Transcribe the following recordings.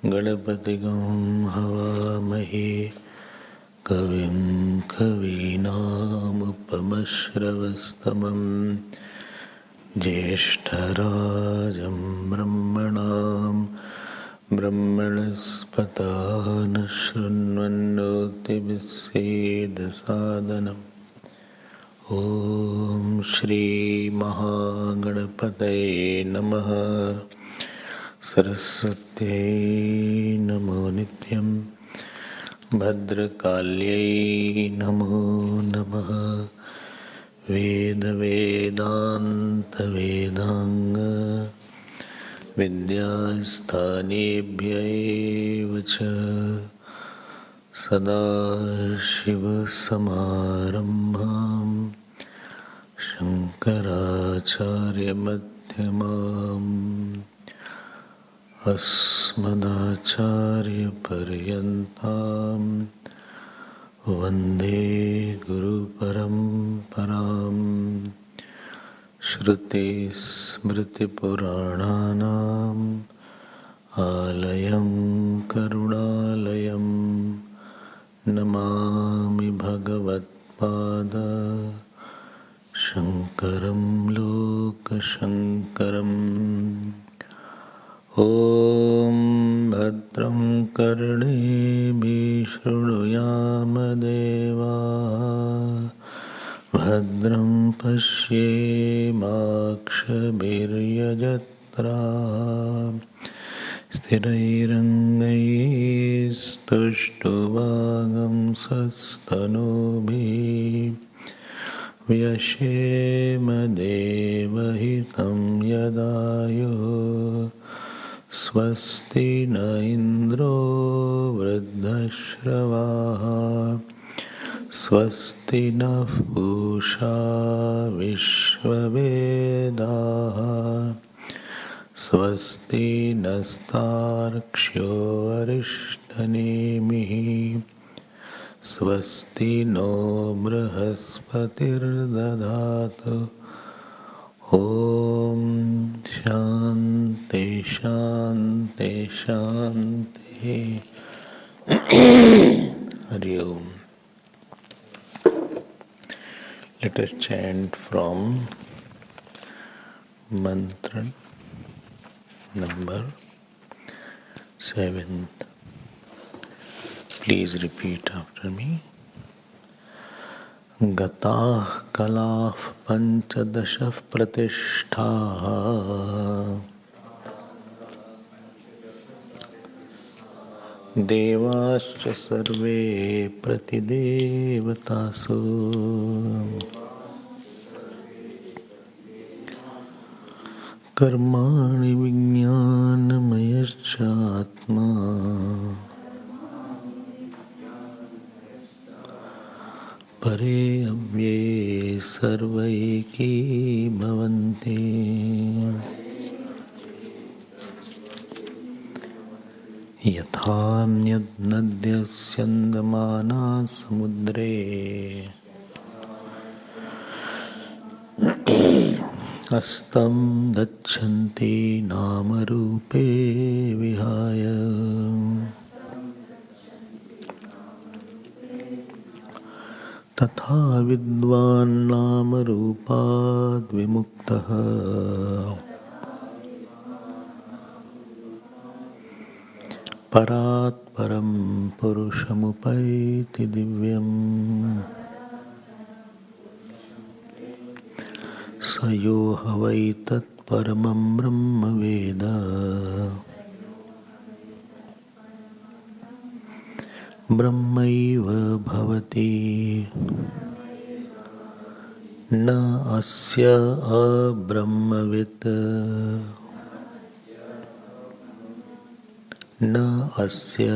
गणपतिगं हवामहे कविं कवीनामुपमश्रवस्तमं ज्येष्ठराजं ब्रह्मणां ब्रह्मणस्पत न शृण्वन्नोतिभिस्सेदसादनम्। ॐ श्री महागणपतये नमः। सरस्वत्यै नमो नित्यं, भद्रकाल्यै नमो नमः। वेदवेदान्तवेदाङ्ग विद्यास्थानेभ्यैव च सदाशिवसमारम्भां शङ्कराचार्यमध्यमाम् अस्मदाचार्यपर्यन्तां वन्दे गुरुपरम्परां। श्रुतिस्मृतिपुराणानाम् आलयं करुणालयं नमामि भगवत्पाद शङ्करं लोकशङ्करम्। ॐ भद्रं कर्णेभिः शृणुयाम देवाः, भद्रं पश्येमाक्षभिर्यजत्राः, स्थिरैरङ्गैस्तुष्टुवागंसस्तनूभिः व्यशेम देवहितं यदायुः। स्वस्ति न इन्द्रो वृद्धश्रवाः, स्वस्ति नः पूषा विश्ववेदाः, स्वस्ति नस्तार्क्ष्यो अरिष्टनेमिः, स्वस्ति no बृहस्पतिर्दधातु। Om Shanti Shanti Shanti. Hari Om. Let us chant from mantra number 7th. Please repeat after me. गताः कलाः पञ्चदश प्रतिष्ठाः, देवाश्च सर्वे प्रतिदेवतासु। कर्माणि विज्ञानमयश्चात्मा, परे अव्यये सर्वैकी भवन्ति। यथान्यद्नद्यस्यन्दमाना समुद्रे अस्तं गच्छन्ति नामरूपे विहाय तथा विद्वान् नामरूपाद् विमुक्तः परात् परं पुरुषमुपैति दिव्यम् स यो ह वै तत्परमं ब्रह्म वेद ब्रह्मैव भवति न अस्य अब्रह्मवित् न अस्य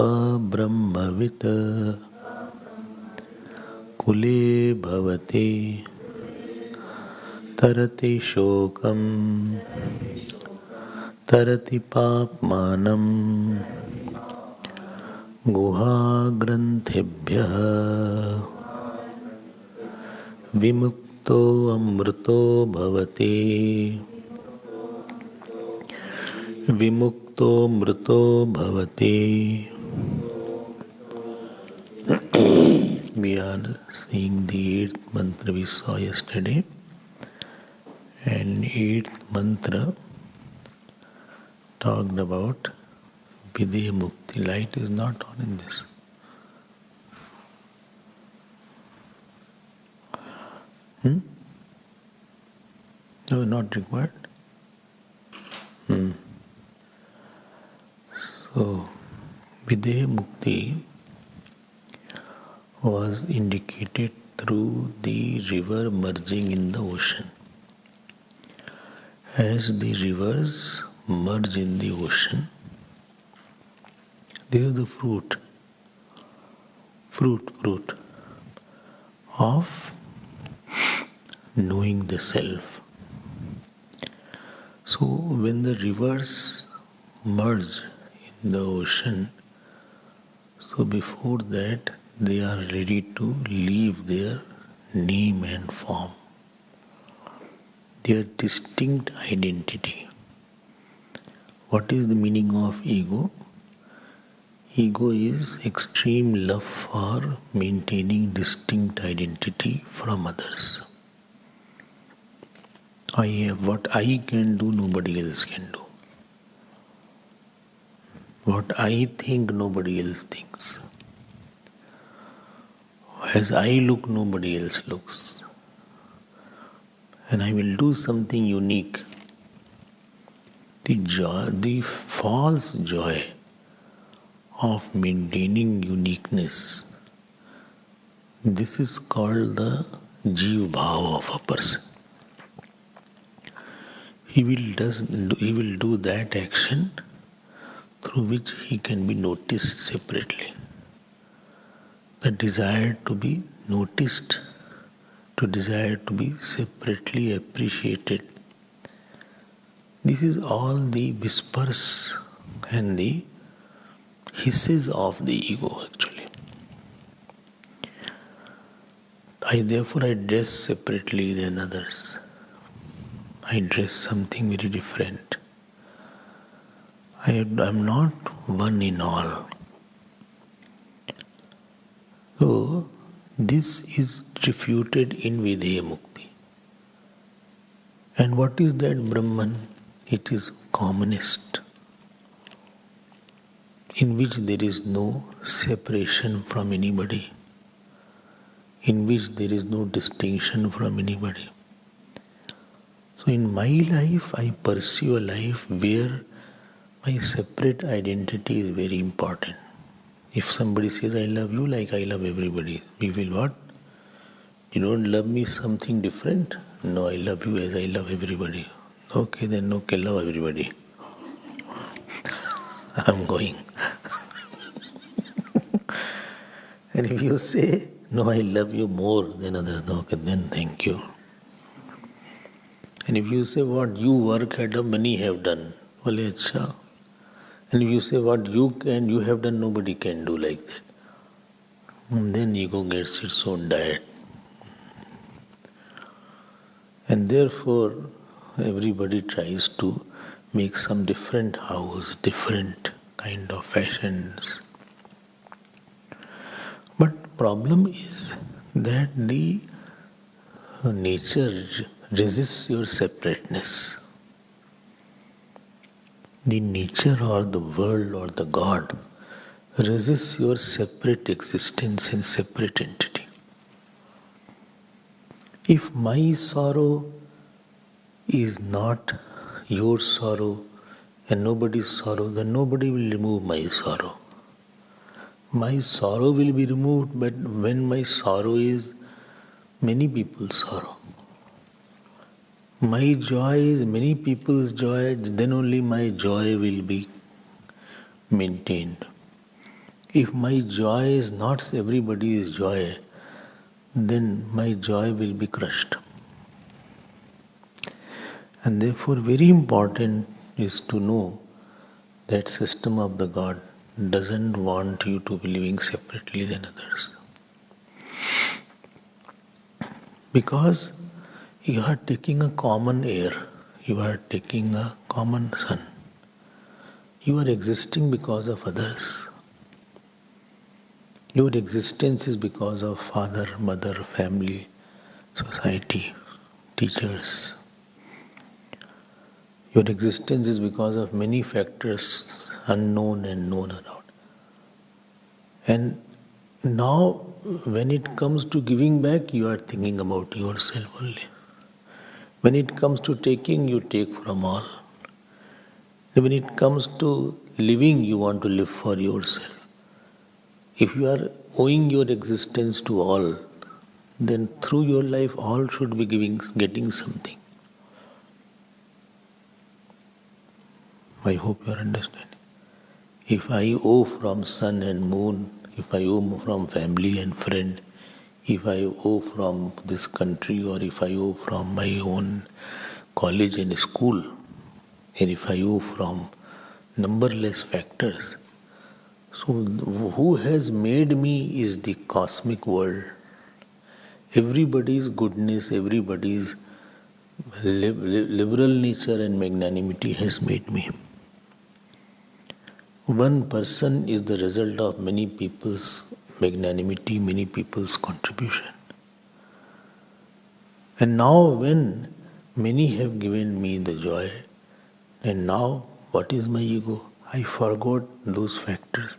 अब्रह्मवित् कुले भवति तरति शोकं तरति पाप्मानं गुहाग्रन्थिभ्यः विमुक्तो अमृतो भवति विमुक्तो मृतो भवति. We are seeing the 8th mantra we saw yesterday, and 8th mantra talked about Videha Mukti. Light is not on in this. No, not required. So, Videha Mukti was indicated through the river merging in the ocean. As the rivers merge in the ocean, this is the fruit of knowing the self. So when the rivers merge in the ocean, so before that they are ready to leave their name and form, their distinct identity. What is the meaning of ego? Ego is extreme love for maintaining distinct identity from others. What I can do, nobody else can do. What I think, nobody else thinks. As I look, nobody else looks. And I will do something unique. The false joy of maintaining uniqueness, this is called the Jiv Bhav of a person. He will do that action through which he can be noticed separately. The desire to be noticed, to desire to be separately appreciated. This is all the whispers and the hisses of the ego actually. Therefore I dress separately than others. I dress something very different. I am not one in all. So this is refuted in Videha Mukti. And what is that Brahman? It is commonest, in which there is no separation from anybody, in which there is no distinction from anybody. So in my life, I pursue a life where my separate identity is very important. If somebody says, I love you like I love everybody, we will what? You don't love me something different? No, I love you as I love everybody. Okay, then okay, love everybody. I'm going. And if you say, no, I love you more than others, okay, then thank you. And if you say what you work hard, many have done, well, achha. And if you say what you have done, nobody can do like that. And then ego gets its own diet. And therefore, everybody tries to make some different house, different kind of fashions. But problem is that the nature resists your separateness. The nature or the world or the God resists your separate existence and separate entity. If my sorrow is not your sorrow and nobody's sorrow, then nobody will remove my sorrow. My sorrow will be removed, but when my sorrow is many people's sorrow. My joy is many people's joy, then only my joy will be maintained. If my joy is not everybody's joy, then my joy will be crushed. And therefore, very important is to know that system of the God doesn't want you to be living separately than others. Because you are taking a common air, you are taking a common sun. You are existing because of others. Your existence is because of father, mother, family, society, teachers. Your existence is because of many factors, unknown and known around. And now, when it comes to giving back, you are thinking about yourself only. When it comes to taking, you take from all. When it comes to living, you want to live for yourself. If you are owing your existence to all, then through your life, all should be getting something. I hope you are understanding. If I owe from sun and moon, if I owe from family and friend, if I owe from this country or if I owe from my own college and school, and if I owe from numberless factors, so who has made me is the cosmic world. Everybody's goodness, everybody's liberal nature and magnanimity has made me. One person is the result of many people's magnanimity, many people's contribution. And now when many have given me the joy, and now what is my ego? I forgot those factors.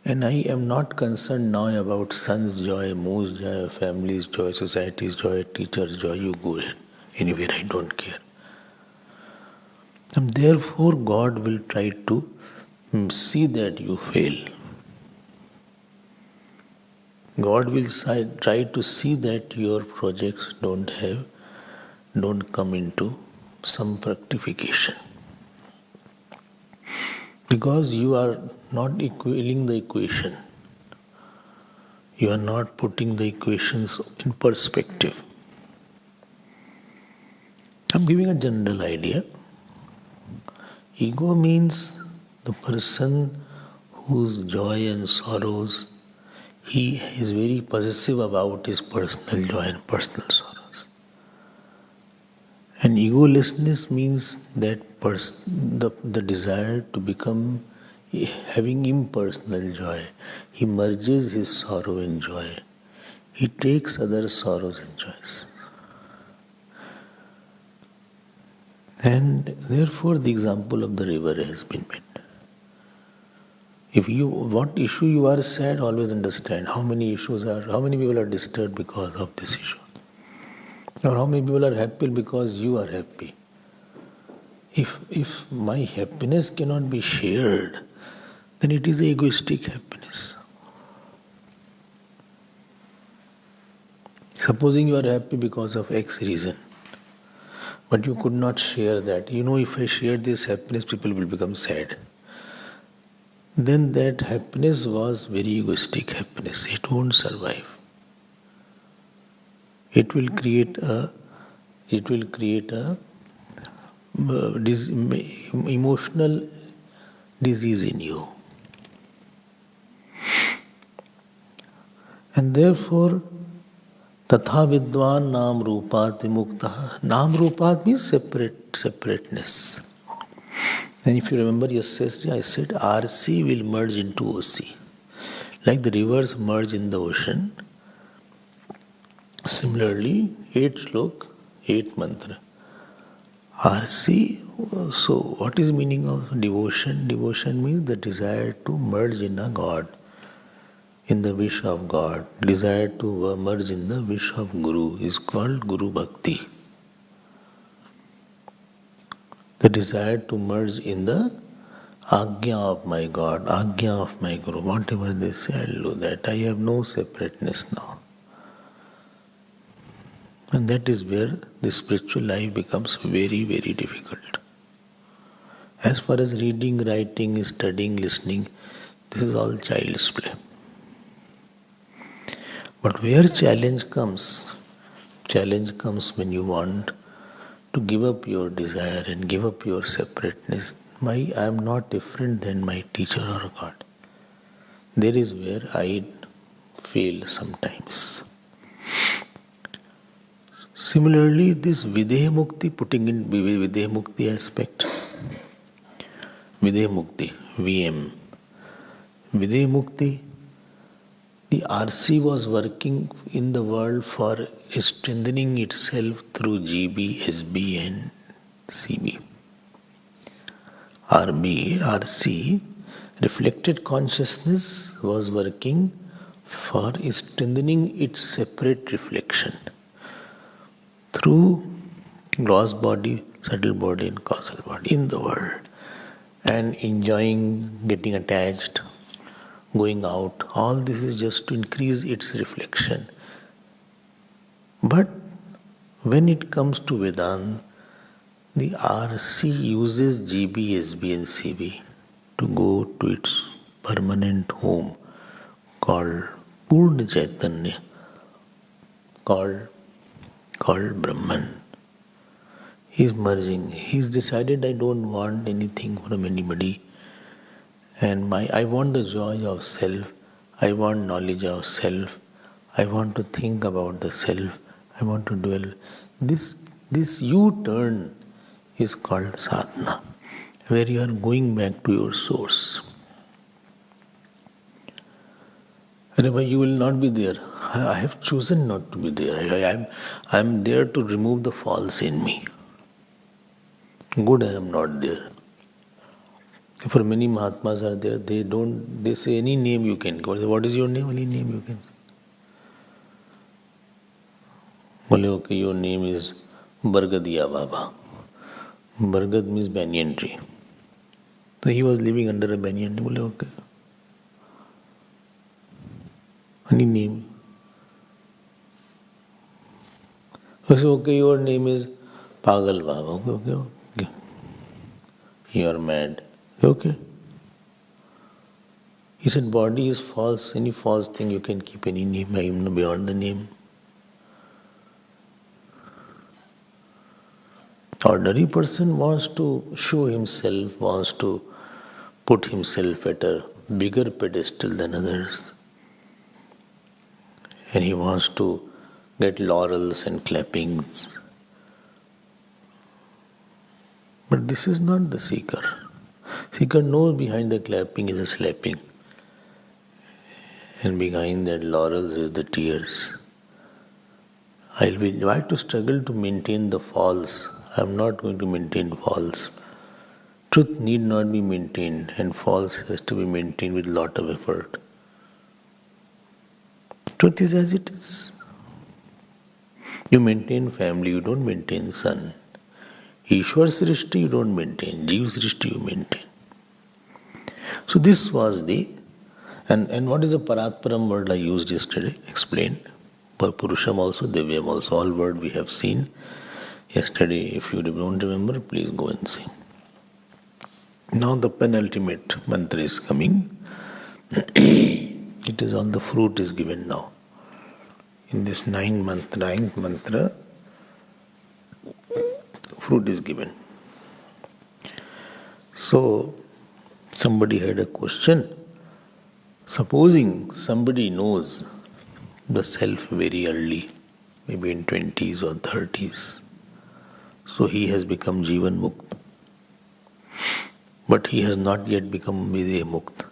And I am not concerned now about son's joy, moon's joy, family's joy, society's joy, teacher's joy. You go ahead. Anywhere, I don't care. And therefore God will try to see that you fail. God will try to see that your projects don't come into some fructification. Because you are not equaling the equation. You are not putting the equations in perspective. I'm giving a general idea. Ego means the person whose joy and sorrows, he is very possessive about his personal joy and personal sorrows. And egolessness means that the desire to become having impersonal joy. He merges his sorrow and joy. He takes other sorrows and joys. And therefore the example of the river has been made. What issue you are sad, always understand how many people are disturbed because of this issue. Or how many people are happy because you are happy. If my happiness cannot be shared, then it is egoistic happiness. Supposing you are happy because of X reason, but you could not share that. If I share this happiness, people will become sad. Then that happiness was very egoistic happiness. It won't survive. It will create a emotional disease in you. And therefore, Tatha vidwan nam rupat vimukta. Nam rupat means separateness. And if you remember yesterday, I said RC will merge into OC. Like the rivers merge in the ocean. Similarly, 8 shlok, 8 mantra. RC, so what is meaning of devotion? Devotion means the desire to merge in a God, in the wish of God. Desire to merge in the wish of Guru is called Guru Bhakti. The desire to merge in the Agya of my God, Agya of my Guru. Whatever they say, I'll do that. I have no separateness now. And that is where the spiritual life becomes very, very difficult. As far as reading, writing, studying, listening, this is all child's play. But where challenge comes when you want to give up your desire and give up your separateness. I am not different than my teacher or God. There is where I fail sometimes. Similarly, this Videha Mukti, putting in Videha Mukti aspect, Videha Mukti, VM. Videha Mukti, the RC was working in the world for strengthening itself through GB, SB and CB. RC, reflected consciousness, was working for strengthening its separate reflection through gross body, subtle body and causal body in the world, and enjoying getting attached, going out. All this is just to increase its reflection. But when it comes to Vedanta, the RC uses GB, SB and CB to go to its permanent home called Purna Chaitanya, called Brahman. He's merging. He's decided, I don't want anything from anybody. And I want the joy of self. I want knowledge of self. I want to think about the self. I want to dwell. This U-turn is called sadhana, where you are going back to your source. Wherever you will not be there. I have chosen not to be there. I am there to remove the false in me. Good, I am not there. For many Mahatmas are there, they say any name you can go. What is your name? Any name you can say. Well, okay, your name is Bargadiya Baba. Bargad means banyan tree. So he was living under a banyan tree. Well, okay. Any name. I say, okay, your name is Pagal Baba. Okay. You are mad. Okay. He said, body is false. Any false thing you can keep any name. I am beyond the name. Ordinary person wants to show himself, wants to put himself at a bigger pedestal than others. And he wants to get laurels and clappings. But this is not the seeker. Seeker knows behind the clapping is a slapping. And behind that laurels is the tears. I will try to struggle to maintain the false. I am not going to maintain false. Truth need not be maintained, and false has to be maintained with lot of effort. Truth is as it is. You maintain family, you don't maintain son. Ishwar Srishti you don't maintain, Jeev Srishti you maintain. So this was and what is the Paratparam word I used yesterday? Explained. Purusham also, Devyam also, all word we have seen yesterday. If you don't remember, please go and see. Now the penultimate mantra is coming. It is all the fruit is given now. In this ninth mantra, fruit is given. So, somebody had a question. Supposing somebody knows the self very early, maybe in 20s or 30s. So he has become Jivan Mukt. But he has not yet become Videha Mukt.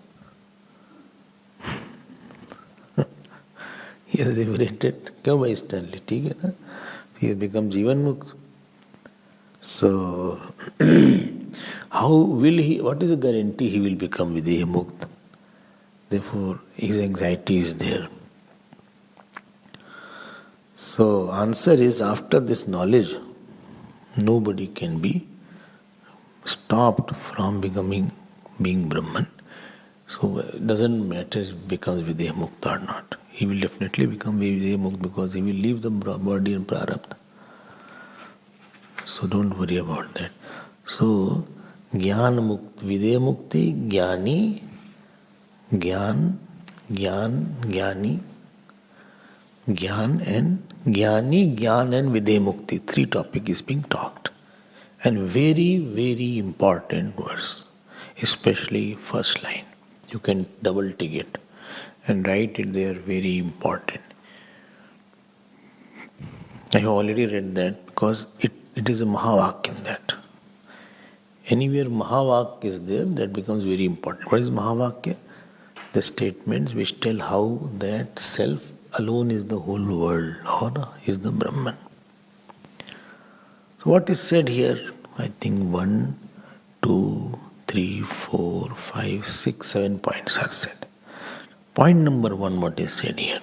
He is liberated. Kyun bhai Stanley? ठीक है ना? He has become Jivan Mukt. So, how will he, what is the guarantee he will become Videha Mukt? Therefore, his anxiety is there. So, answer is, after this knowledge, nobody can be stopped from being Brahman. So, it doesn't matter if he becomes Videha Mukta or not. He will definitely become Videha Mukta because he will leave the body and prarabdha. So, don't worry about that. So, Jnana Mukti, Videha Mukti, Jnani, Jnani, Jnana and Videha Mukti. 3 topics is being talked. And very, very important verse, especially first line. You can double tick it and write it there, very important. I have already read that because it is a Mahavak in that. Anywhere Mahavak is there, that becomes very important. What is Mahavakya? The statements which tell how that self alone is the whole world, or is the Brahman. So what is said here? I think 1, 2, 3, 4, 5, 6, 7 points are said. Point number 1, what is said here?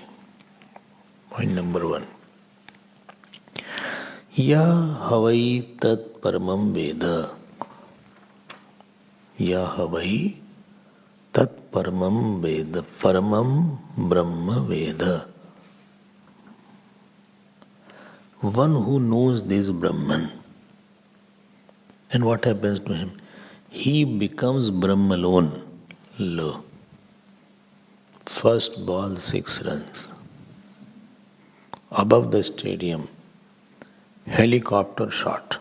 Point number 1. Ya havai tat paramam veda. Ya havai tat paramam veda. Paramam brahma veda. One who knows this Brahman, and what happens to him? He becomes Brahma alone. Lo. First ball, 6 runs. Above the stadium, helicopter shot.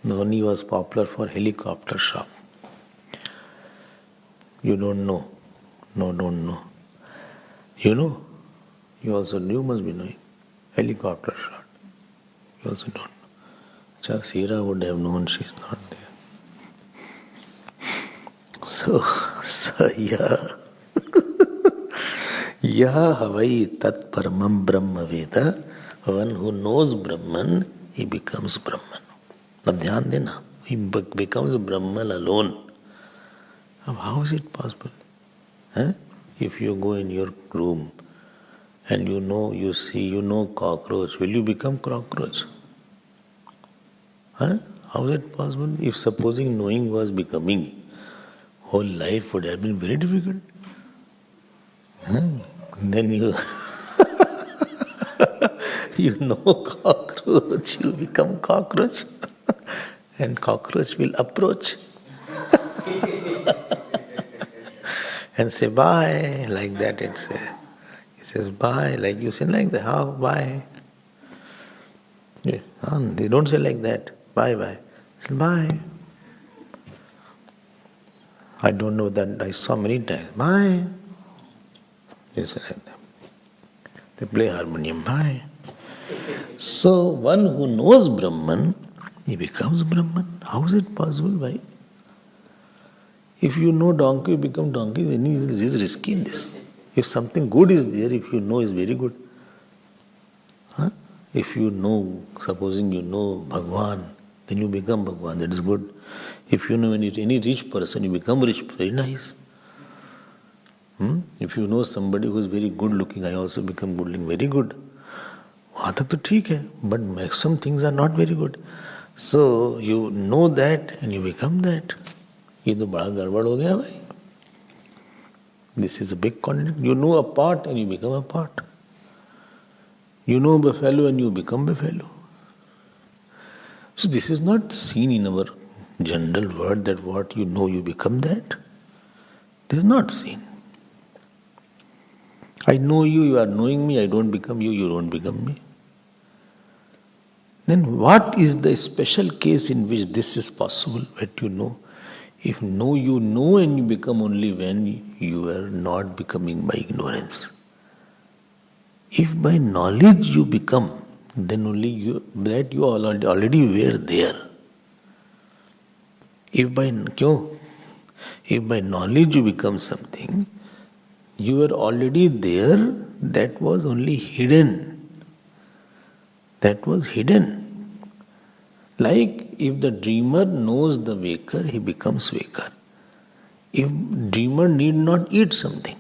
Dhoni was popular for helicopter shot. You don't know. No, don't know. You know? You also you must be knowing. Helicopter shot. You also don't know. Sira would have known she's not there. So yeah. Ya havai tat paramam brahma veda. One who knows Brahman, he becomes Brahman. Now dhyan dena. He becomes Brahman alone. Now how is it possible? If you go in your room and you know cockroach, will you become cockroach? How is it possible? If supposing knowing was becoming, whole life would have been very difficult. Then you you know cockroach, you become cockroach, and cockroach will approach and say bye, like that it says. He says bye, like you say like that. How bye? Yeah. They don't say like that. Bye bye. They say bye. I don't know that I saw many times. Bye. They say like that. They play harmonium. Bye. So one who knows Brahman, he becomes Brahman. How is it possible? Why? If you know donkey, you become donkey, then it is risky in this. If something good is there, if you know, is very good. If you know, supposing you know Bhagwan, then you become Bhagwan, that is good. If you know any rich person, you become rich, very nice. If you know somebody who is very good looking, I also become good looking, very good. वहाँ तक तो ठीक है, but maximum things are not very good. So you know that and you become that. ये तो बड़ा गड़बड़ हो गया भाई. This is a big contradiction. You know a part and you become a part. You know buffalo and you become buffalo. So this is not seen in our general word that what you know you become that. This is not seen. I know you, you are knowing me, I don't become you, you don't become me. Then what is the special case in which this is possible, that you know? If know you know and you become only when you are not becoming by ignorance. If by knowledge you become, then only you already were there. If by knowledge you become something, you were already there, that was only hidden. That was hidden. Like if the dreamer knows the waker, he becomes waker. If dreamer need not eat something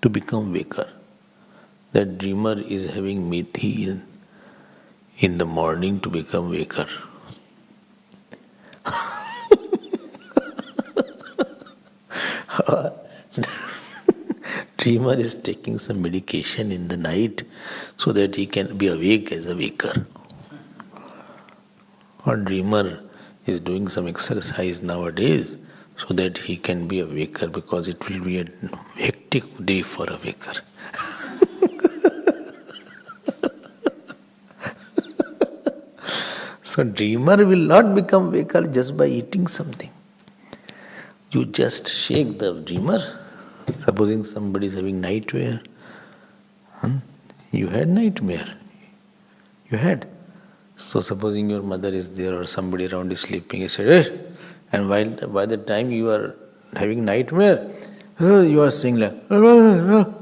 to become waker, that dreamer is having methi in the morning to become waker. Dreamer is taking some medication in the night so that he can be awake as a waker. Or dreamer is doing some exercise nowadays so that he can be a waker, because it will be a hectic day for a waker. So dreamer will not become waker just by eating something. You just shake the dreamer. Supposing somebody is having nightmare. You had nightmare. You had. So supposing your mother is there or somebody around is sleeping, you say, hey! And by the time you are having nightmare, you are saying like, so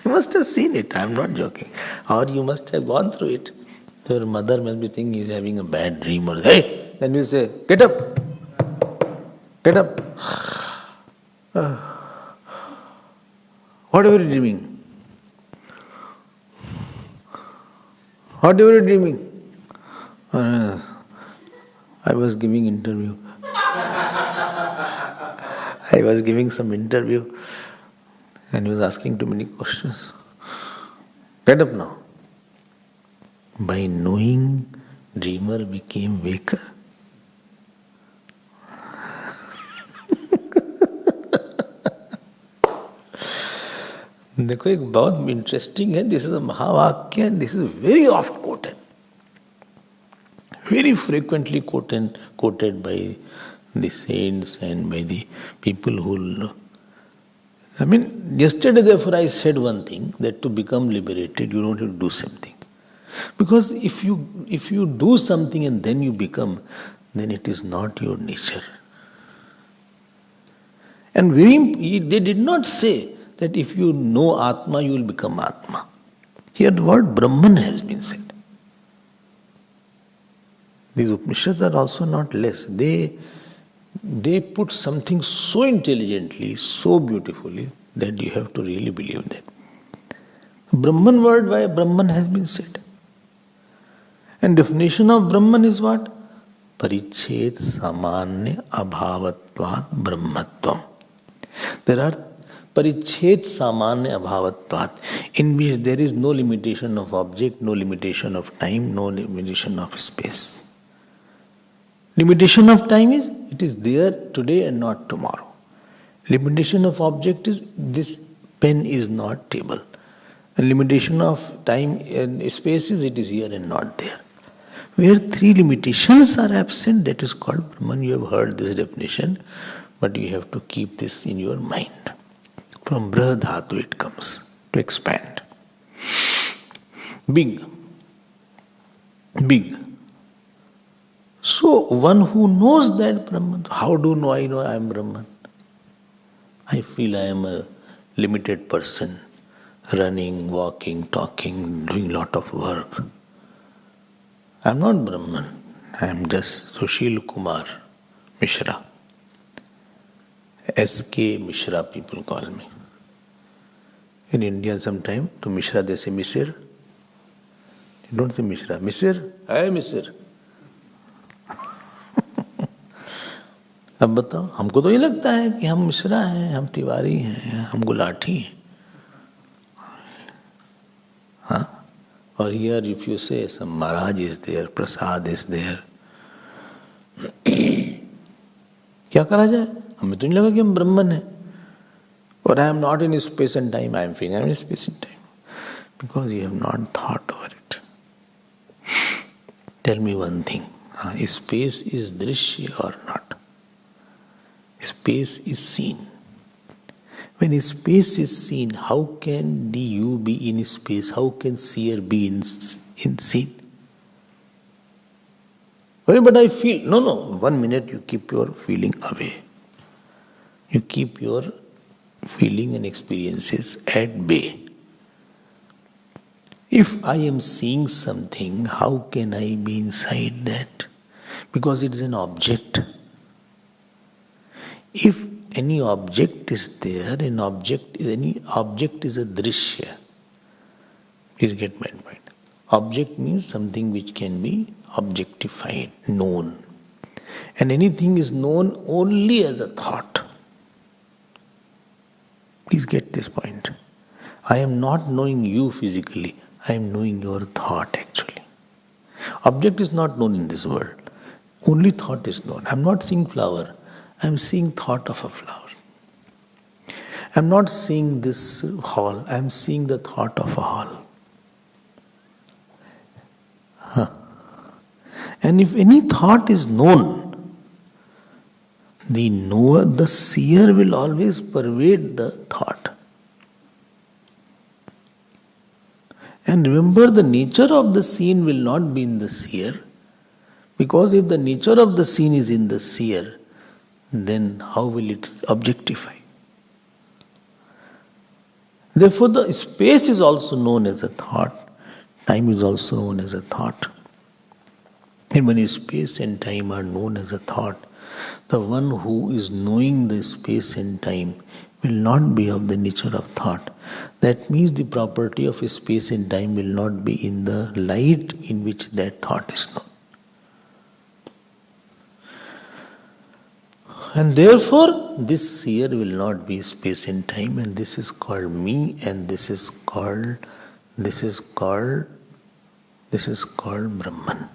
you must have seen it, I am not joking. Or you must have gone through it. So your mother must be thinking he is having a bad dream, or hey! Then you say, get up! Get up! What are you dreaming? What are you dreaming? I was giving interview. I was giving some interview and he was asking too many questions. Get up now. By knowing, dreamer became waker. देखो एक बहुत interesting है. This is a महावाक्य and this is very oft quoted. Very frequently quoted by the saints and by the people who... yesterday therefore I said one thing, that to become liberated you don't have to do something. Because if you do something and then you become, then it is not your nature. And they did not say that if you know Atma, you will become Atma. Here the word Brahman has been said. These Upanishads are also not less. They put something so intelligently, so beautifully, that you have to really believe that. Brahman word by Brahman has been said. And definition of Brahman is what? Parichet samanya abhavatvat brahmatvam. There are parichet samanya abhavatvat, in which there is no limitation of object, no limitation of time, no limitation of space. Limitation of time is, it is there today and not tomorrow. Limitation of object is, this pen is not table. And limitation of time and space is, it is here and not there. Where three limitations are absent, that is called Brahman. You have heard this definition, but you have to keep this in your mind. From Brah Dhatu it comes, to expand. Big. Big. So one who knows that Brahman, how do I know I am Brahman? I feel I am a limited person, running, walking, talking, doing lot of work. I am not Brahman. I am just Sushil Kumar Mishra. S.K. Mishra people call me. In India sometime, to Mishra they say Misir. You don't say Mishra. Misir? Hey Misir. अब बताओ, हमको तो ये लगता है कि हम मिश्रा हैं, हम तिवारी हैं, हम गुलाटी हैं. हाँ? Or here if you say some Maharaj is there, Prasad is there. क्या करा जाए? हमें तो नहीं लगा कि हम ब्राह्मण हैं. But I am not in space and time, I am feeling I am in space and time. Because you have not thought over it. Tell me one thing. Space is drishya or not? Space is seen. When space is seen, how can the you be in space? How can seer be in seen? Well, but I feel, no, 1 minute you keep your feeling away. You keep your feeling and experiences at bay. If I am seeing something, how can I be inside that? Because it is an object. If any object is there, any object is a drishya. Please get my point. Object means something which can be objectified, known. And anything is known only as a thought. Please get this point. I am not knowing you physically. I am knowing your thought actually. Object is not known in this world. Only thought is known. I am not seeing flower. I am seeing thought of a flower. I am not seeing this hall. I am seeing the thought of a hall. And if any thought is known, the knower, the seer will always pervade the thought. And remember, the nature of the seen will not be in the seer, because if the nature of the seen is in the seer, then how will it objectify? Therefore, the space is also known as a thought, time is also known as a thought. And when space and time are known as a thought, the one who is knowing the space and time will not be of the nature of thought. That means the property of space and time will not be in the light in which that thought is known. And therefore, this seer will not be space and time, and this is called me, and this is called Brahman.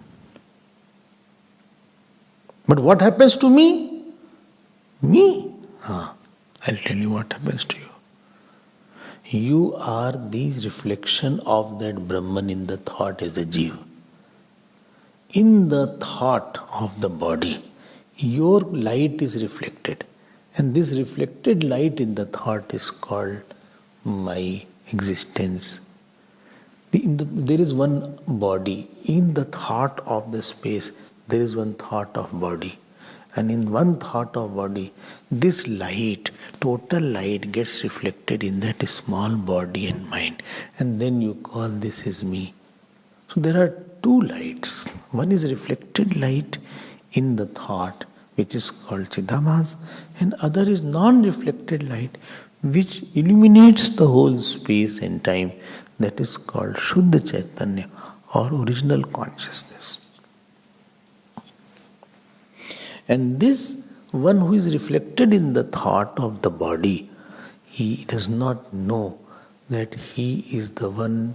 But what happens to me? Me? I'll tell you what happens to you. You are the reflection of that Brahman in the thought as a jiva. In the thought of the body, your light is reflected. And this reflected light in the thought is called my existence. There is one body. In the thought of the space, there is one thought of body. And in one thought of body, this light, total light, gets reflected in that small body and mind. And then you call this is me. So there are two lights. One is reflected light in the thought, which is called Chidamas, and other is non-reflected light, which illuminates the whole space and time. That is called Shuddha Chaitanya, or original consciousness. And this one who is reflected in the thought of the body, he does not know that he is the one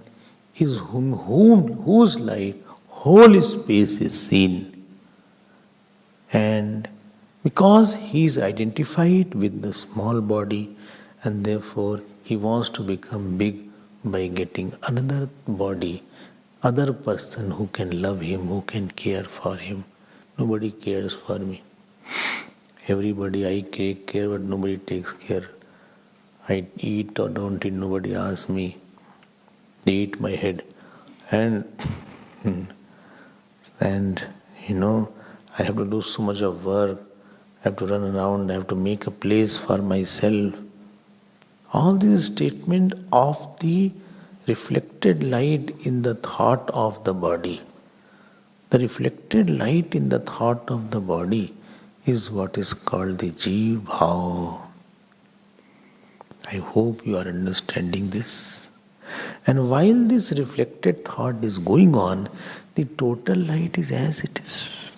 whose light, whole space is seen. And because he is identified with the small body, and therefore he wants to become big by getting another body, other person who can love him, who can care for him. Nobody cares for me. Everybody, I take care, but nobody takes care. I eat or don't eat, nobody asks me. They eat my head. And I have to do so much of work. I have to run around. I have to make a place for myself. All these statements of the reflected light in the thought of the body. The reflected light in the thought of the body is what is called the Jiva Bhav. I hope you are understanding this. And while this reflected thought is going on, the total light is as it is.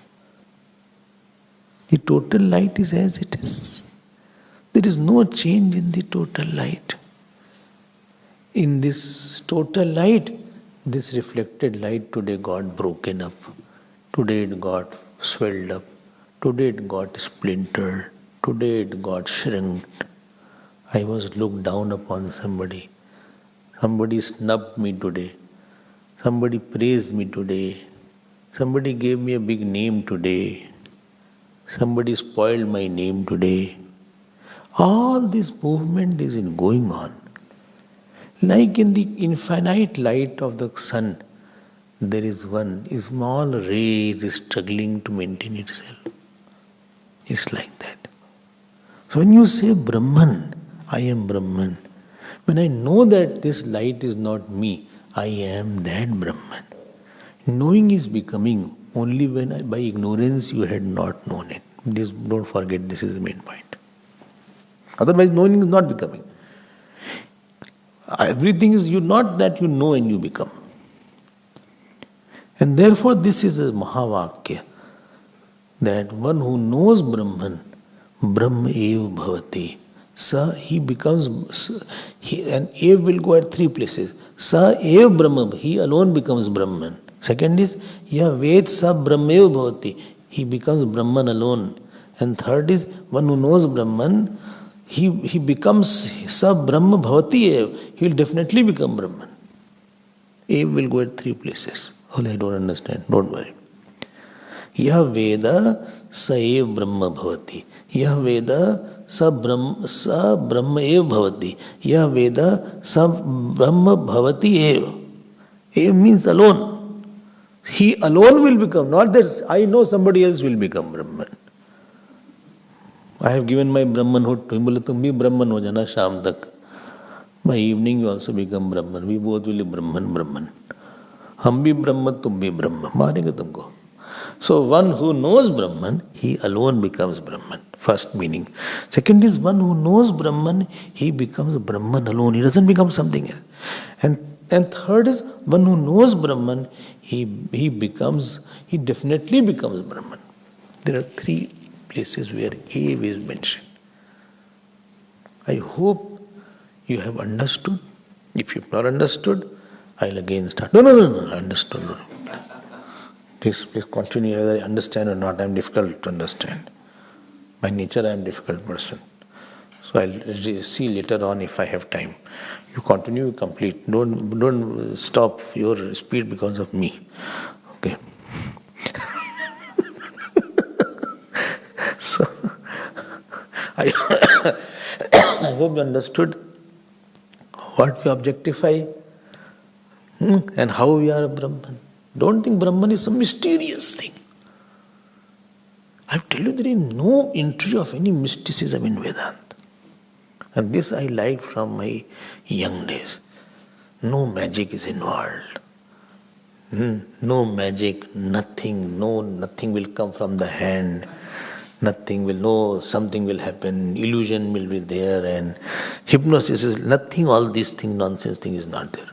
The total light is as it is. There is no change in the total light. In this total light, this reflected light today got broken up. Today it got swelled up. Today it got splintered. Today it got shrunk. I was looked down upon somebody. Somebody snubbed me today. Somebody praised me today. Somebody gave me a big name today. Somebody spoiled my name today. All this movement is going on. Like in the infinite light of the sun, there is one small ray is struggling to maintain itself. It's like that. So when you say Brahman, I am Brahman, when I know that this light is not me, I am that Brahman. Knowing is becoming only when by ignorance you had not known it. Don't forget, this is the main point. Otherwise, knowing is not becoming. Everything is you, not that you know and you become. And therefore, this is a Mahavakya, that one who knows Brahman, Brahma eva bhavati. Sa, he becomes, and eva will go at three places. Sa eva Brahma, he alone becomes Brahman. Second is, ya ved sa Brahma eva bhavati, he becomes Brahman alone. And third is, one who knows Brahman, he becomes sa Brahma bhavati eva, he will definitely become Brahman. Eva will go at three places. Oh, I don't understand, don't worry. Ya veda sa eva Brahma bhavati. Ya veda sa Brahma eva bhavati. Ya veda sa Brahma bhavati eva. Eva means alone. He alone will become, not that I know somebody else will become Brahman. I have given my Brahmanhood to him. Bola, tum bhi Brahman ho jana sham tak. By evening you also become Brahman. We both will be Brahman. Hum bhi Brahma, tum bhi Brahma. Marenge tumko. So one who knows Brahman, he alone becomes Brahman. First meaning. Second is one who knows Brahman, he becomes Brahman alone. He doesn't become something else. And third is one who knows Brahman, he definitely becomes Brahman. There are three places where Eva is mentioned. I hope you have understood. If you have not understood, I'll again start. No, I understood. No. Please continue. Whether I understand or not, I am difficult to understand. By nature, I am a difficult person. So I'll see later on if I have time. You continue, complete. Don't stop your speed because of me. Okay. So I hope you understood what we objectify and how we are a Brahman. Don't think Brahman is some mysterious thing. I tell you, there is no entry of any mysticism in Vedanta. And this I liked from my young days. No magic is involved. No magic, nothing will come from the hand. Something will happen, illusion will be there, and hypnosis is nothing, all these things, nonsense thing is not there.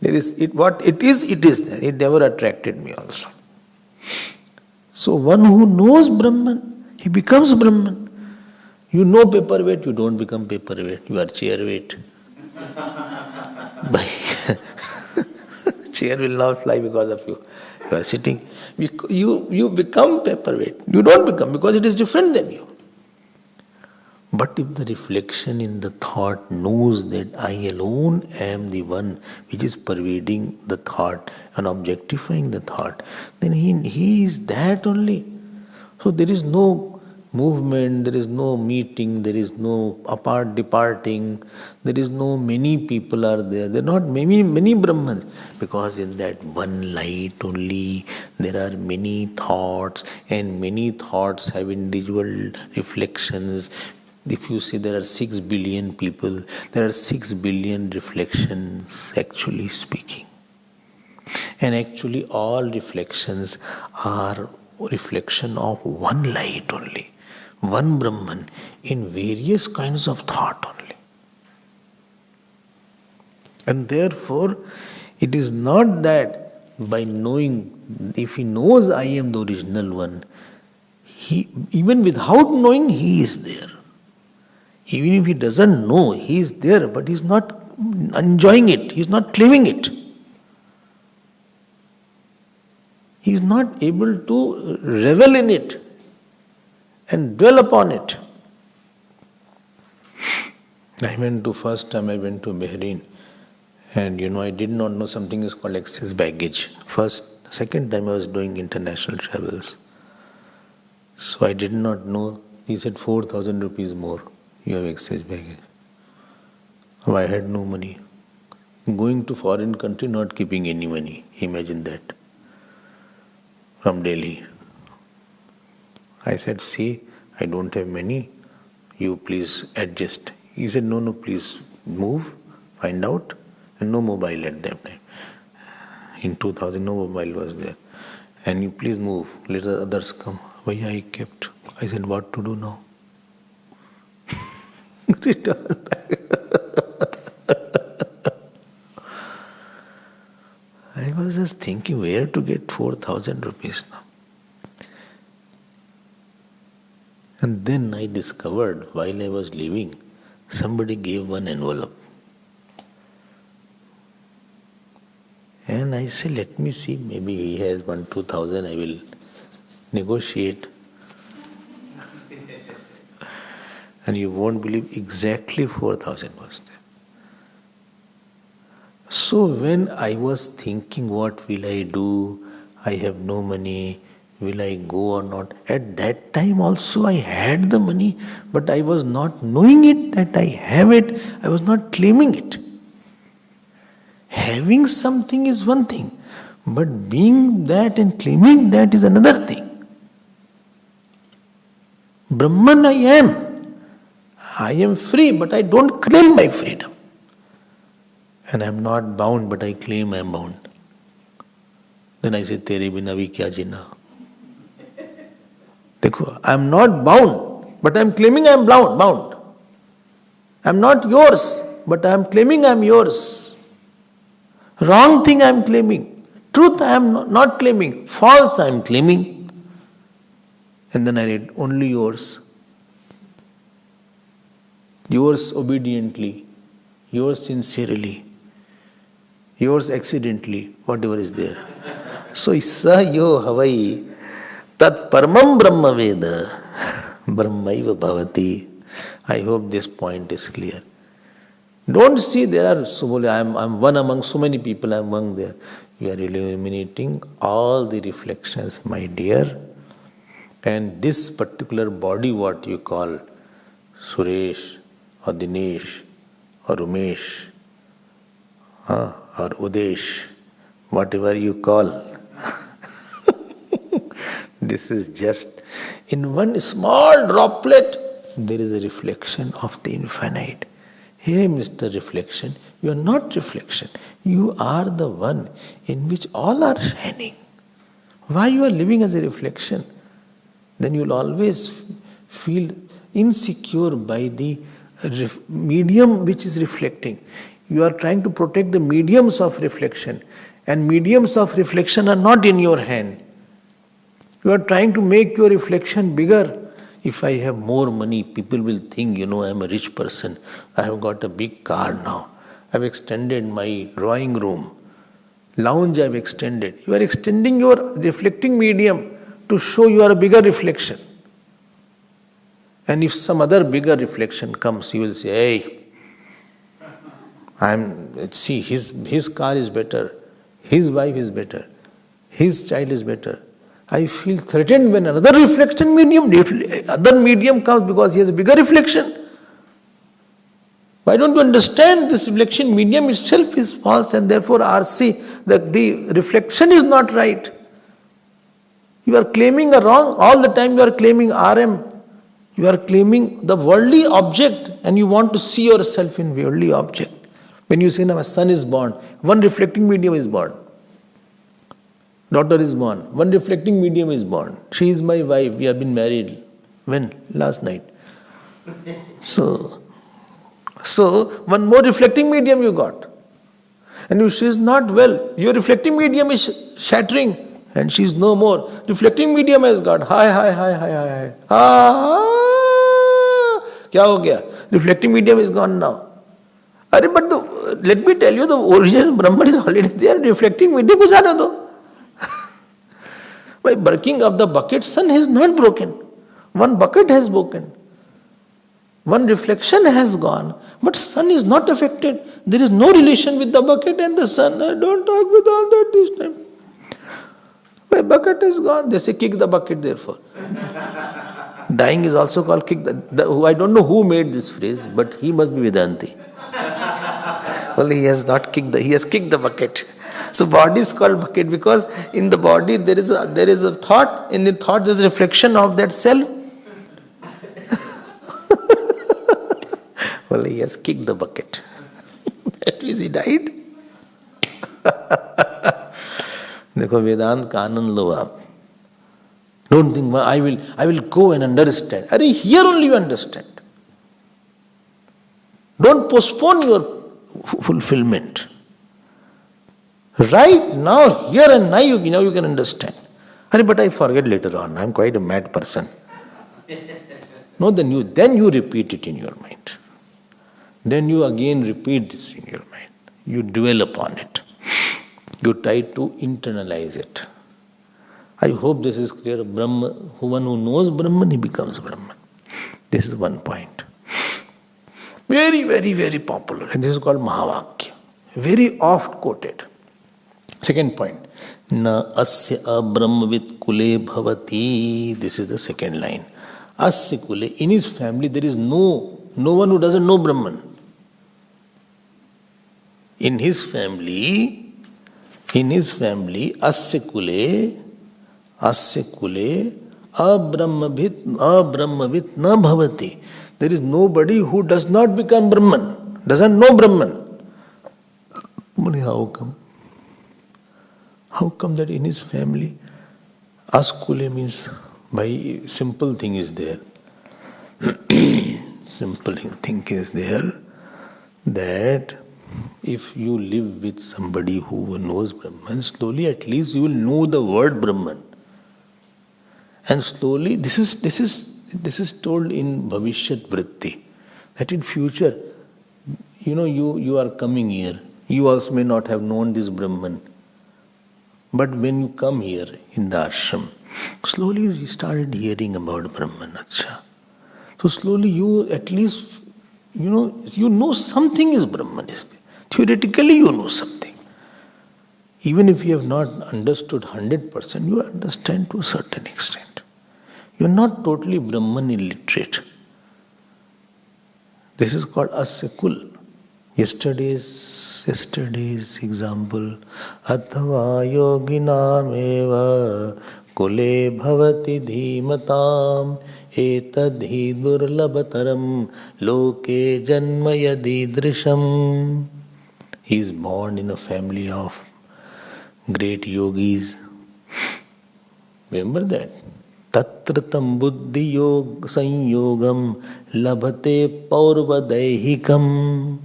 There is what it is there. It never attracted me also. So one who knows Brahman, he becomes Brahman. You know paperweight, you don't become paperweight, you are chairweight. Chair will not fly because of you. You are sitting. You become paperweight. You don't become because it is different than you. But if the reflection in the thought knows that I alone am the one which is pervading the thought and objectifying the thought, then he is that only. So there is no movement, there is no meeting, there is no departing, there is no many people are there. There are not many Brahmans, because in that one light only there are many thoughts, and many thoughts have individual reflections. If you see there are 6 billion people, there are 6 billion reflections actually speaking. And actually all reflections are reflection of one light only. One Brahman in various kinds of thought only. And therefore, it is not that by knowing, if he knows I am the original one, even without knowing, he is there. Even if he doesn't know, he is there, but he is not enjoying it, he is not claiming it. He is not able to revel in it and dwell upon it. First time I went to Bahrain, and I did not know something is called excess baggage. Second time I was doing international travels. So I did not know. He said 4,000 rupees more, you have excess baggage. Oh, I had no money. Going to foreign country, not keeping any money. Imagine that. From Delhi. I said, see, I don't have money. You please adjust. He said, no, please move, find out. And no mobile at that time. In 2000, no mobile was there. And you please move, let the others come. Why I kept? I said, what to do now? Return back. I was just thinking where to get 4,000 rupees now. And then I discovered while I was leaving, somebody gave one envelope. And I said, let me see, maybe he has 2,000, I will negotiate. And you won't believe, exactly 4,000 was there. So when I was thinking, what will I do? I have no money. Will I go or not? At that time also I had the money, but I was not knowing it that I have it. I was not claiming it. Having something is one thing, but being that and claiming that is another thing. Brahman I am. I am free, but I don't claim my freedom. And I am not bound, but I claim I am bound. Then I say, Tere bina bhi kya jina? Dekho, I am not bound, but I am claiming I am bound. I am not yours, but I am claiming I am yours. Wrong thing I am claiming. Truth I am not claiming. False I am claiming. And then I read, only yours. Yours obediently. Yours sincerely. Yours accidentally. Whatever is there. So, sa yo havai tat paramam brahma veda brahmaiva bhavati. I hope this point is clear. Don't see there are I'm one among so many people, I'm among there. You are eliminating all the reflections, my dear. And this particular body, what you call Suresh or Dinesh or Umesh or Udesh, whatever you call, this is just in one small droplet, there is a reflection of the infinite. Hey, Mr. Reflection, you are not reflection. You are the one in which all are shining. Why you are living as a reflection? Then you will always feel insecure by the medium which is reflecting. You are trying to protect the mediums of reflection, and mediums of reflection are not in your hand. You are trying to make your reflection bigger. If I have more money, people will think, I am a rich person. I have got a big car now. I have extended my drawing room. Lounge I have extended. You are extending your reflecting medium to show you are a bigger reflection. And if some other bigger reflection comes, you will say, hey, see, his car is better. His wife is better. His child is better. I feel threatened when another reflection other medium comes because he has a bigger reflection. Why don't you understand this reflection medium itself is false, and therefore RC, the reflection is not right. You are claiming a wrong, all the time you are claiming RM. You are claiming the worldly object and you want to see yourself in worldly object. When you say, now my son is born, one reflecting medium is born. Daughter is born. One reflecting medium is born. She is my wife. We have been married. When? Last night. So one more reflecting medium you got. And if she is not well, your reflecting medium is shattering and she is no more. Reflecting medium has got hi. Kya ho gaya? Reflecting medium is gone now. But let me tell you, the original Brahman is already there. Reflecting medium ko jana do. By breaking of the bucket, sun has not broken. One bucket has broken. One reflection has gone, but sun is not affected. There is no relation with the bucket and the sun. Don't talk with all that this time. My bucket is gone. They say kick the bucket therefore. Dying is also called kick I don't know who made this phrase, but he must be Vedanti. Only he has not kicked he has kicked the bucket. So body is called bucket because in the body there is a thought. In the thought there is a reflection of that self. Well, he has kicked the bucket. That means he died. देखो वेदांत का आनंद लो आप. Don't think I will go and understand. Arey, here only you understand. Don't postpone your fulfillment. Right now, here and now you can understand. Arey, but I forget later on. I'm quite a mad person. No, then you repeat it in your mind. Then you again repeat this in your mind. You dwell upon it. You try to internalize it. I hope this is clear. Brahma, one who knows Brahman, he becomes Brahman. This is one point. Very, very, very popular. And this is called Mahavakya. Very oft quoted. Second point. Na asya abrahmavit kule bhavati. This is the second line. Asya kule. In his family there is no one who doesn't know Brahman. In his family, asya kule abrahmavit na bhavati. There is nobody who does not become Brahman, doesn't know Brahman. How come? How come that in his family, askule means by simple thing is there. Simple thing is there that if you live with somebody who knows Brahman, slowly at least you will know the word Brahman. And slowly, this is told in Bhavishyat Vritti, that in future, you are coming here. You also may not have known this Brahman. But when you come here in the ashram, slowly you started hearing about Brahman. Achha. So slowly you at least, you know something is Brahman. Theoretically you know something. Even if you have not understood 100%, you understand to a certain extent. You are not totally Brahman illiterate. This is called asekul. Yesterday's example. Athava yoginam eva kule bhavati dhimatam etadhi durlabhataram loke janmaya didrisham. He is born in a family of great yogis. Remember that? Tatratam buddhi yog sanyogam labhate paurvadaihikam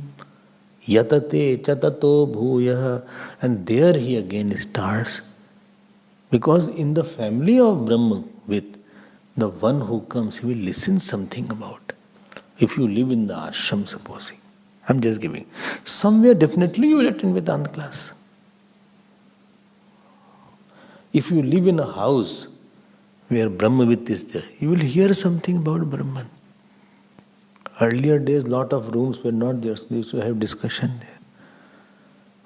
yatate chatato bhuya. And there he again starts. Because in the family of Brahma, with the one who comes, he will listen something about. If you live in the ashram, supposing. I'm just giving. Somewhere definitely you will attend Vedanta class. If you live in a house where Brahmavit is there, you will hear something about Brahman. Earlier days, lot of rooms were not there, so they used to have discussion there.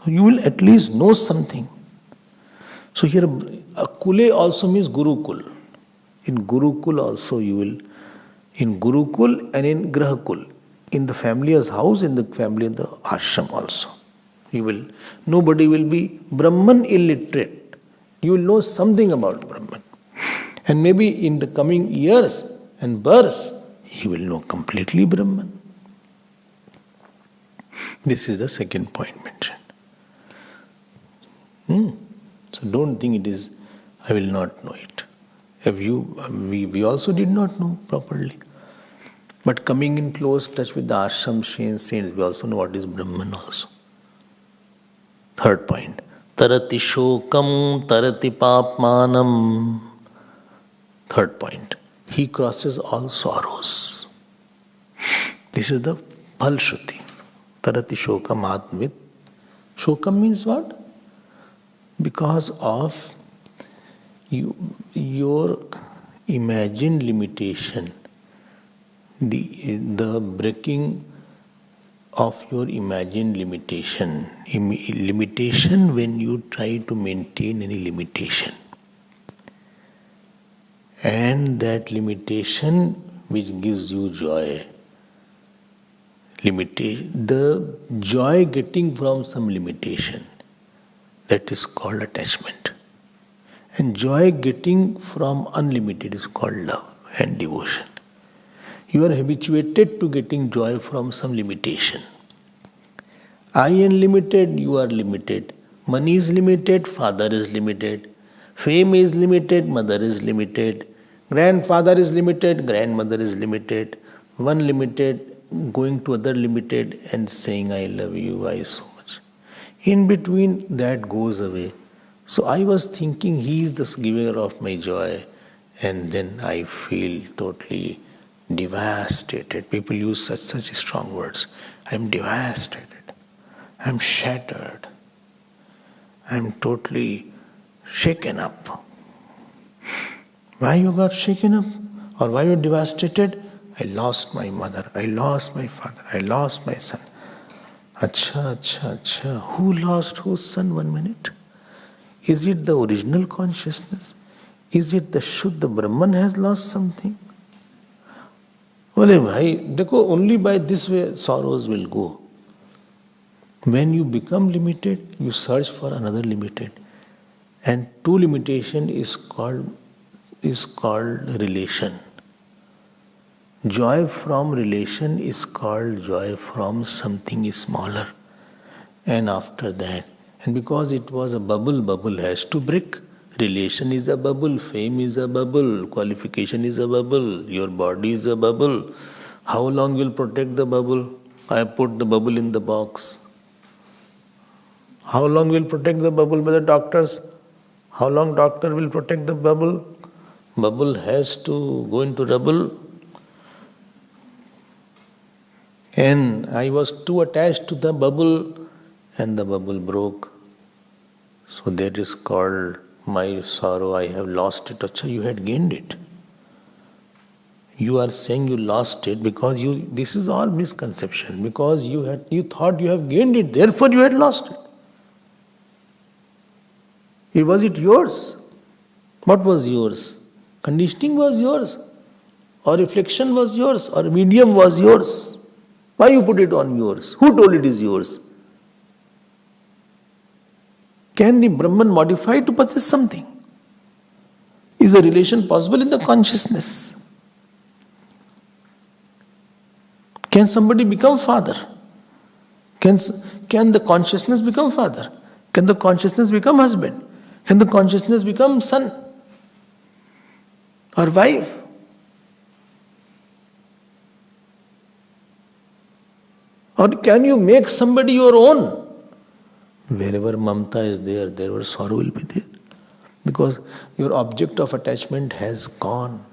So you will at least know something. So here, Kule also means Gurukul. In Gurukul also you will, in Gurukul and in Grahakul. In the family's house, in the family of the ashram also. Nobody will be Brahman illiterate. You will know something about Brahman. And maybe in the coming years and births, he will know completely Brahman. This is the second point mentioned. So don't think it is, I will not know it. We also did not know properly. But coming in close touch with the ashram saints, we also know what is Brahman also. Third point. Tarati shokam tarati papmanam. Third point. He crosses all sorrows. This is the Phal Shruti. Tarati shokam atmavit. Shokam means what? Because of your imagined limitation, the breaking of your imagined limitation. Limitation when you try to maintain any limitation. And that limitation which gives you joy. The joy getting from some limitation, that is called attachment. And joy getting from unlimited is called love and devotion. You are habituated to getting joy from some limitation. I am limited, you are limited. Money is limited, father is limited. Fame is limited, mother is limited. Grandfather is limited, grandmother is limited. One limited, going to other limited and saying, I love you, I so much. In between, that goes away. So I was thinking, he is the giver of my joy. And then I feel totally devastated. People use such strong words. I am devastated. I am shattered. I am totally shaken up. Why you got shaken up? Or why you devastated? I lost my mother. I lost my father. I lost my son. Acha. Who lost whose son? 1 minute. Is it the original consciousness? Is it the Shuddha Brahman has lost something? Well, bhai, dekho, only by this way sorrows will go. When you become limited, you search for another limited. And two limitation is called relation. Joy from relation is called joy from something smaller. And after that, and because it was a bubble has to break. Relation is a bubble, fame is a bubble, qualification is a bubble, your body is a bubble. How long will protect the bubble? I put the bubble in the box. How long will protect the bubble by the doctors? How long doctor will protect the bubble? Bubble has to go into rubble. And I was too attached to the bubble and the bubble broke. So that is called my sorrow, I have lost it. Acha, you had gained it. You are saying you lost it because this is all misconception. Because you thought you have gained it, therefore you had lost it. Was it yours? What was yours? Conditioning was yours? Or reflection was yours? Or medium was yours? Why you put it on yours? Who told it is yours? Can the Brahman modify to possess something? Is a relation possible in the consciousness? Can somebody become father? Can the consciousness become father? Can the consciousness become husband? Can the consciousness become son or wife? Or can you make somebody your own? Wherever mamta is there, where sorrow will be there. Because your object of attachment has gone.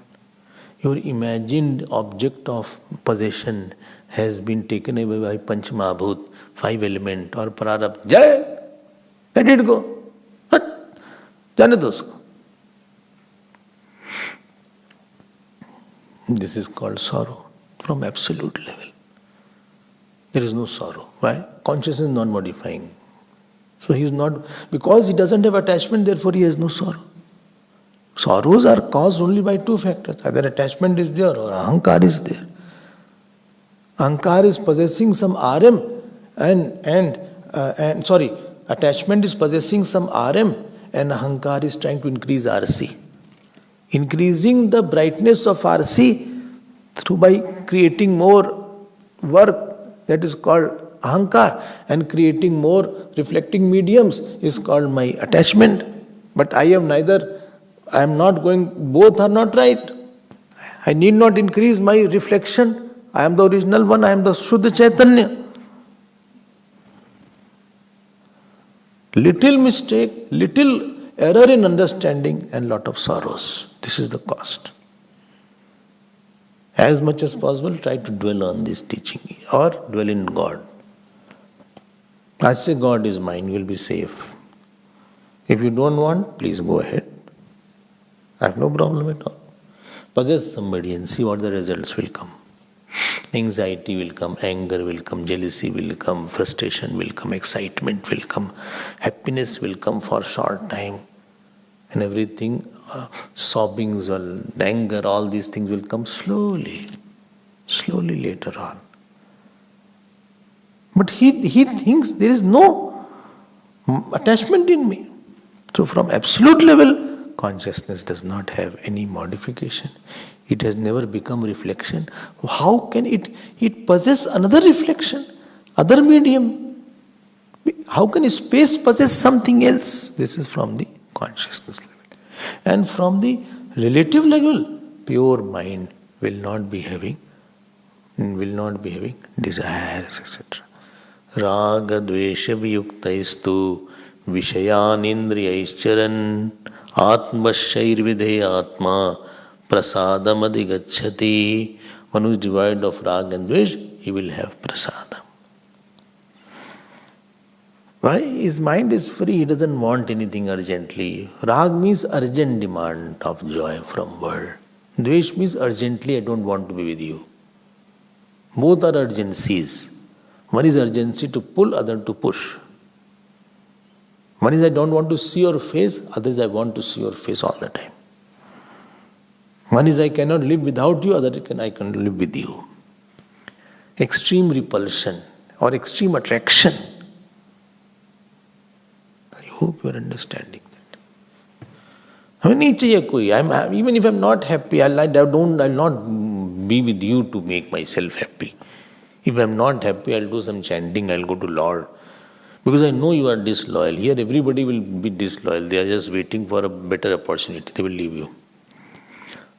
Your imagined object of possession has been taken away by Panchmabhut, 5 element or prarabdha. Jai! Let it go. Jane do usko. This is called sorrow from absolute level. There is no sorrow. Why? Consciousness is not modifying. So he is not, because he doesn't have attachment, therefore he has no sorrow. Sorrows are caused only by 2 factors. Either attachment is there or ahankar is there. Ahankar is possessing some RM attachment is possessing some RM and ahankar is trying to increase RC. Increasing the brightness of RC by creating more work, that is called ahankar, and creating more reflecting mediums is called my attachment. But I am not going, both are not right. I need not increase my reflection. I am the original one, I am the Shuddha Chaitanya. Little mistake, little error in understanding and lot of sorrows. This is the cost. As much as possible, try to dwell on this teaching or dwell in God. I say God is mine, you will be safe. If you don't want, please go ahead. I have no problem at all. Possess somebody and see what the results will come. Anxiety will come, anger will come, jealousy will come, frustration will come, excitement will come, happiness will come for a short time, and everything, sobbings, anger, all these things will come slowly later on. But he thinks there is no attachment in me. So from absolute level, consciousness does not have any modification. It has never become reflection. How can it possess another reflection, other medium? How can space possess something else? This is from the consciousness level. And from the relative level, pure mind will not be having desires, etc. Raga dvesha viyuktaistu vishayan indriyaischaran atmashair vidhe prasadam adhigacchati. One who is devoid of rag and dvesh, he will have prasadam. Why? His mind is free, he doesn't want anything urgently. Rag means urgent demand of joy from world. Dvesh means urgently, I don't want to be with you. Both are urgencies. One is urgency to pull, other to push. One is I don't want to see your face, other is I want to see your face all the time. One is I cannot live without you, other I can live with you. Extreme repulsion or extreme attraction. I hope you are understanding that. Even if I am not happy, I'll not be with you to make myself happy. If I am not happy, I'll do some chanting, I'll go to Lord. Because I know you are disloyal. Here everybody will be disloyal. They are just waiting for a better opportunity. They will leave you.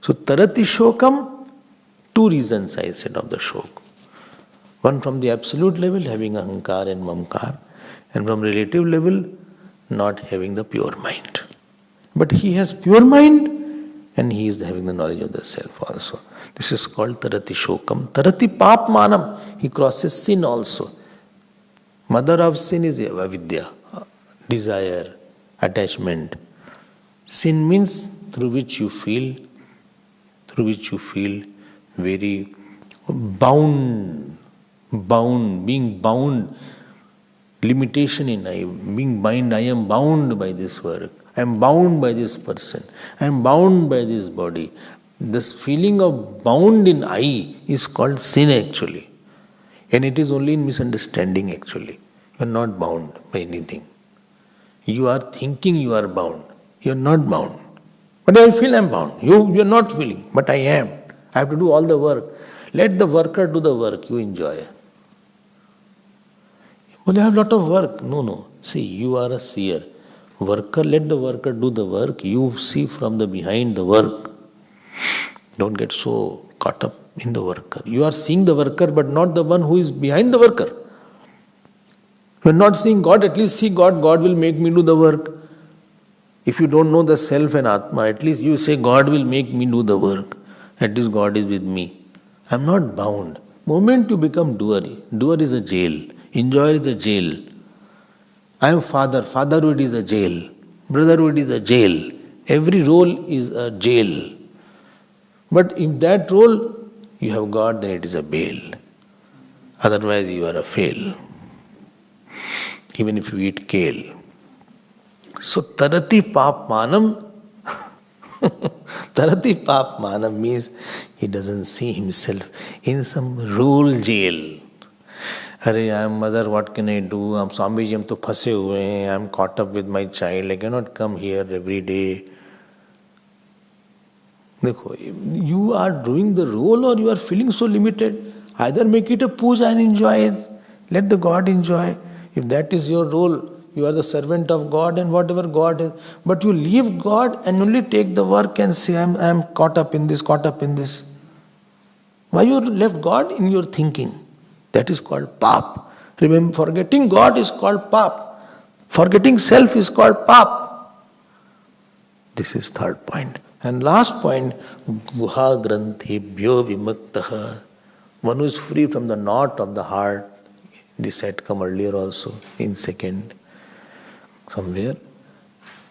So tarati shokam, two reasons I said of the shok. One from the absolute level, having ahankar and mamkar. And from relative level, not having the pure mind. But he has pure mind and he is having the knowledge of the self also. This is called tarati shokam. Tarati pap manam. He crosses sin also. Mother of sin is avidya, desire, attachment. Sin means through which you feel very bound, being bound, limitation in I, being bound, I am bound by this work, I am bound by this person, I am bound by this body. This feeling of bound in I is called sin actually. And it is only in misunderstanding actually. You are not bound by anything. You are thinking you are bound. You are not bound. But I feel I am bound. You are not feeling, but I am. I have to do all the work. Let the worker do the work, you enjoy. Well, you have a lot of work. No. See, you are a seer. Worker, let the worker do the work. You see from the behind the work. Don't get so caught up in the worker. You are seeing the worker, but not the one who is behind the worker. You are not seeing God, at least see God. God will make me do the work. If you don't know the self and Atma, at least you say, God will make me do the work. At least God is with me. I am not bound. Moment you become doer is a jail. Enjoyer is a jail. I am father. Fatherhood is a jail. Brotherhood is a jail. Every role is a jail. But if that role you have got, then it is a bail. Otherwise you are a fail. Even if you eat kale. So tarati pap manam, tarati pap manam means he doesn't see himself in some rule jail. Arey, I am mother, what can I do? I'm Swamiji, I'm to phase hue, I'm caught up with my child, I cannot come here every day. You are doing the role or you are feeling so limited. Either make it a puja and enjoy it. Let the God enjoy. If that is your role, you are the servant of God and whatever God is. But you leave God and only take the work and say, I am caught up in this. Why you left God in your thinking? That is called pap. Remember, forgetting God is called pap. Forgetting self is called pap. This is third point. And last point, guha granthebhyo vimaktaha. One who is free from the knot of the heart. This had come earlier also in second somewhere.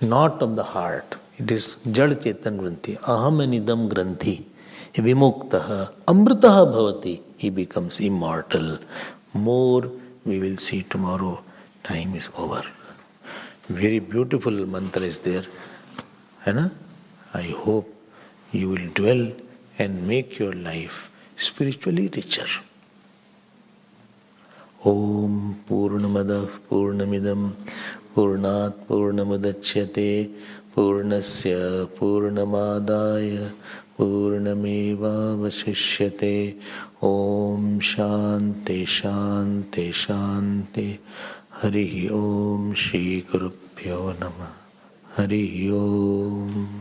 Knot of the heart. It is jad chetan granthi. Aham and idam granthi. Vimuktaha. Amritaha bhavati. he becomes immortal. More we will see tomorrow. Time is over. Very beautiful mantra is there. है ना? I hope you will dwell and make your life spiritually richer. Om Purnamadah Purnamidam Purnat Purnamudachyate Purnasya Purnamadaya Purnameva Vasishyate. Om Shanti Shanti Shanti. Hari Om Shri Gurubhyo Namah. Hari Om.